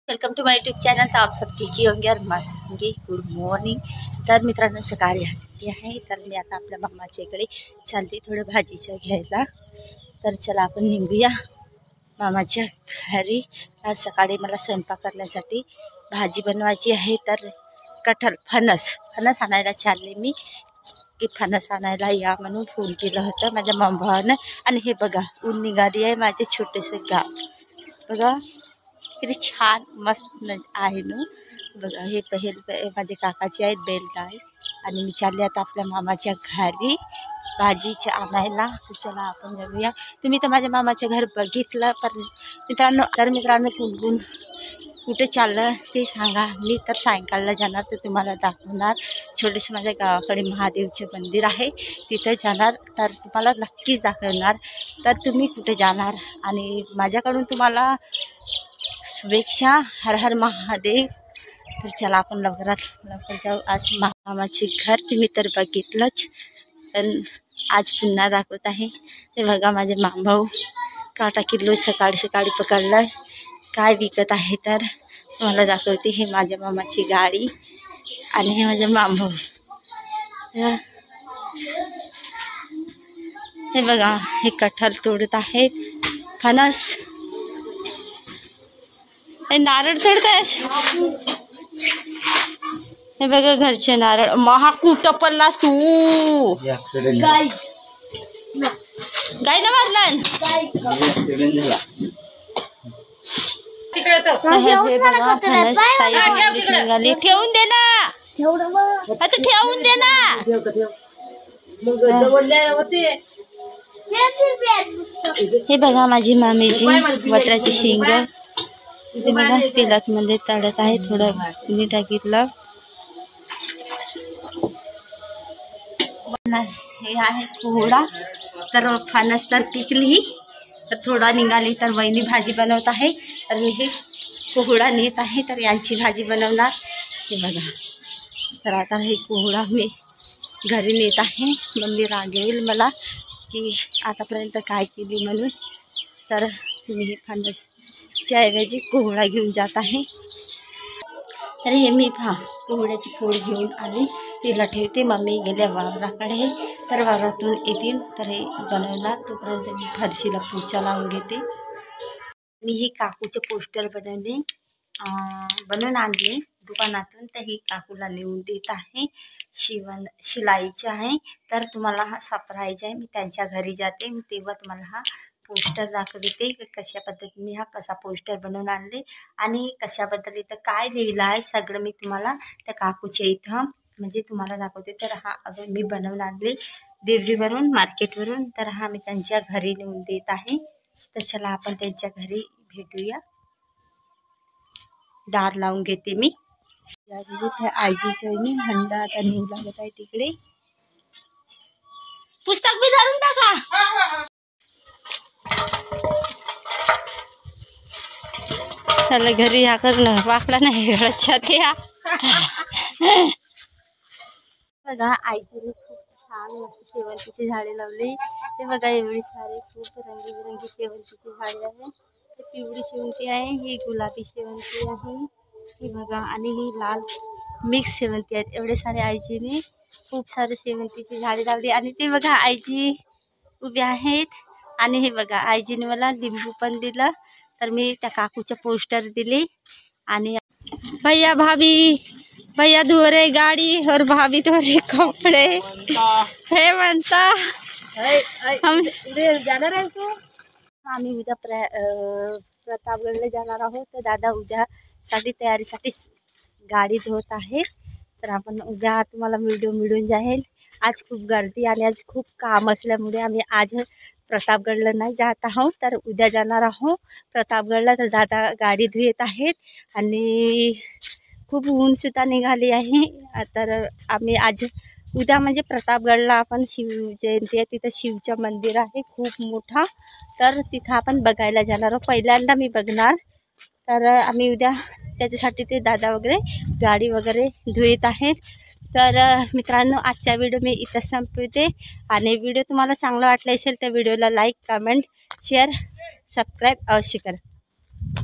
Welcome to my YouTube channel. तर आप सब ठीक ही होंगे और मस्त होंगे। Good morning. तर मित्रांनो सकाळी आलेली आहे, तर मी आता आपल्या मामाच्या इकडे चालते थोडं भाजीचं घ्यायला। तर चला आपण निघूया मामाच्या घरी। आज सकाळी मला स्वयंपाक करण्यासाठी भाजी बनवायची आहे। तर कटहल फणस आणायला चालले मी, की फणस आणायला या म्हणून फोन केलं होतं माझ्या मामानं। आणि हे बघा ऊन निघाली आहे, माझे छोटेसे गाव बघा किती छान मस्त आहे ना। बघा हे माझे काकाचे आहेत बैलगाय, आणि मी चालले आता आपल्या मामाच्या घरी भाजीचे आणायला। चला आपण जाऊया। तुम्ही तर माझ्या मामाचं घर बघितलं, पण मित्रांनो कुठून कुठे चाललं ते सांगा। मी तर सायंकाळला जाणार, तर तुम्हाला दाखवणार। छोटेसे माझ्या गावाकडे महादेवचे मंदिर आहे, तिथे जाणार, तर तुम्हाला नक्कीच दाखवणार। तर तुम्ही कुठे जाणार आणि माझ्याकडून तुम्हाला शुभेच्छा। हर हर महादेव। तर चला आपण लवकर जाऊ। आज मामाचे घर तुम्ही तर बघितलंच, पण आज पुन्हा दाखवत आहे। ते बघा माझे मामाभाऊ काटा किलो सकाळी पकडलं, काय विकत आहे तर मला दाखवते। हे माझ्या मामाची गाडी आणि हे माझे मामाभाऊ। हे बघा हे कटहल तोडत आहेत, फणस, हे नारळ तोडतायस। हे बघा घरचे नारळ। महा कुठं पडलास तू? गाय ना मारलं हे बघा फणस ताई ठेवून दे ना, आता ठेवून दे ना। हे बघा माझी मामीजी वटराची शेंग ते बघा तेलात मध्ये तळत आहे, थोडं मीठ टाकितलं। हे आहे कोहळा, तर फणस तर पिकली, तर थोडा निघाली, तर वहिनी भाजी बनवत आहे, तर मी हे कोहळा नेत आहे, तर यांची भाजी बनवणार। हे बघा तर आता हे कोहळा मी घरी नेत आहे। मम्मी रागवेल मला की आतापर्यंत काय केली म्हणून, तर मी हे फणसच्या ऐवजी कोहळा घेऊन जात आहे। तर हे मी कोहळ्याची फोड घेऊन आली, तिला ठेवते। मम्मी गेल्या वावराकडे, तर वावरातून येतील तर हे बनवणार, तोपर्यंत मी फरशीला पोचा लावून घेते। मी हे काकूचे पोस्टर बनवून आणले दुकानातून, तर ही काकूला नेऊन देत आहे। शिलाईचे आहे, तर तुम्हाला हा सरप्राईज आहे। मी त्यांच्या घरी जाते, मी तेव्हा तुम्हाला हा पोस्टर दाखवते कशा पद्धतीने कसा पोस्टर बनवून आणले आणि कशाबद्दल इथं काय लिहिलं आहे, सगळं मी तुम्हाला त्या काकूच्या इथं म्हणजे तुम्हाला दाखवते। तर हा अगं मी बनवून आणले देवरीवरून, मार्केटवरून, तर हा मी त्यांच्या घरी नेऊन देत आहे। तर चला आपण त्यांच्या घरी भेटूया। दार लावून घेते मी। आईची हंडा आता नेऊ लागत आहे तिकडे। पुस्तक भी धरून टाका। त्याला घरी या करणं वाकडा नाही लक्षात या। बघा आईजीने खूप छान मस्त शेवंतीची झाडे लावली। ते बघा एवढी सारी खूप रंगीबिरंगी शेवंतीची झाडे आहे। ते पिवळी शेवंती आहे, ही गुलाबी शेवंती आहे, ही बघा, आणि ही लाल मिक्स शेवंती आहेत। एवढे सारे आईजीने खूप सारे शेवंतीची झाडे लावली। आणि ते बघा आईजी उभी आहेत, आणि हे बघा आईजीने मला लिंबू पण दिलं, तर मी त्या काकूचे पोस्टर दिले। आणि भैया भाभी, भैया धो रहे गाड़ी और भाभी धो रहे कपड़े। हे म्हणता हम जाणार आहे तू? आम्ही उद्या प्रतापगडला जाणार आहोत, तर दादा उद्यासाठी तयारीसाठी गाडी धुवत आहे। तर आपण उद्या तुम्हाला व्हिडिओ मिळून जाईल। आज खूप गर्दी आणि आज खूप काम असल्यामुळे आम्ही आज प्रतापगडला नाही जात आहोत, तर उद्या जाणार आहोत प्रतापगडला। तर दादा गाडी धुवत आहेत आणि खूप ऊन सुद्धा निघाली आहे। तर आम्ही आज उद्या म्हणजे प्रतापगडला आपण शिव जयंती आहे, तिथं शिवचं मंदिर आहे खूप मोठा, तर तिथं आपण बघायला जाणार आहोत। पहिल्यांदा मी बघणार, तर आम्ही उद्या त्याच्यासाठी ते दादा वगैरे गाडी वगैरे धुवत आहेत। तर मित्रांनो आजचा व्हिडिओ मी इथं संपवते, आणि व्हिडिओ तुम्हाला चांगला वाटला असेल तर व्हिडिओला लाईक, कमेंट, शेअर, सबस्क्राईब अवश्य करा।